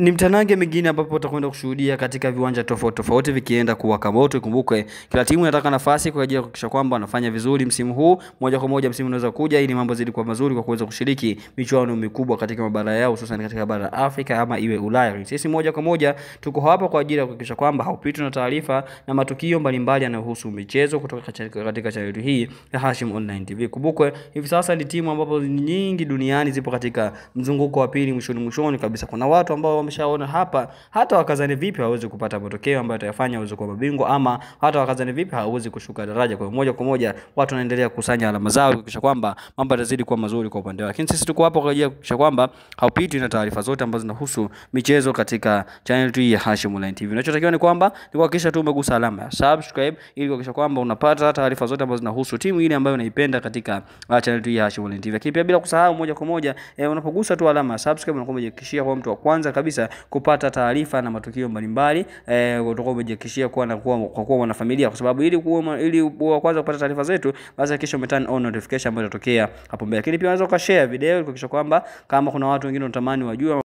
Ni mtanange mwingine ambapo utakwenda kushuhudia katika viwanja tofauti tofauti vikienda kuwaka moto. Ikumbuke kila timu inataka nafasi kwa ajili ya kuhakikisha kwamba wanafanya vizuri msimu huu. Moja kwa moja msimu unaweza kuja ili mambo zidi kuwa mazuri kwa kuweza kushiriki michuano mikubwa katika mabara yao, hususan katika bara la Afrika ama iwe Ulaya. Sisi moja kwa moja tuko hapa kwa ajili ya kuhakikisha kwamba haupitwi na taarifa na matukio mbalimbali yanayohusu michezo kutoka katika channel hii ya Hashim Online TV. Kumbuke hivi sasa ni timu ambapo nyingi duniani zipo katika mzunguko wa pili mwishoni kabisa. Kuna watu ambao wameshaona hapa hata wakazani vipi hawezi kupata matokeo ambayo yatafanya waweze kuwa mabingwa, ama hata wakazani vipi hawezi kushuka daraja. Kwa moja kwa moja watu wanaendelea kukusanya alama zao kuhakikisha kwamba mambo yatazidi kuwa mazuri kwa upande wao. Lakini sisi tuko hapa kwa ajili ya kuhakikisha kwamba haupitwi na taarifa zote ambazo zinahusu michezo katika channel hii ya Hashim Online TV. Unachotakiwa ni kwamba ni kuhakikisha tu umegusa alama ya subscribe ili kuhakikisha kwamba unapata taarifa zote ambazo zinahusu timu ile ambayo unaipenda katika channel hii ya Hashim Online TV. Lakini pia bila kusahau moja kwa moja unapogusa tu alama ya subscribe unakuwa umejihakikishia kwa mtu wa kwanza kabisa kupata taarifa na matukio mbalimbali, utakuwa umejihakikishia kwa kuwa mwanafamilia, kwa sababu ili wa kwanza kupata taarifa zetu basi hakikisha umeturn on notification ambayo itatokea hapo mbele. Lakini pia unaweza ukashare video ili kuhakikisha kwamba kama kuna watu wengine unatamani wajue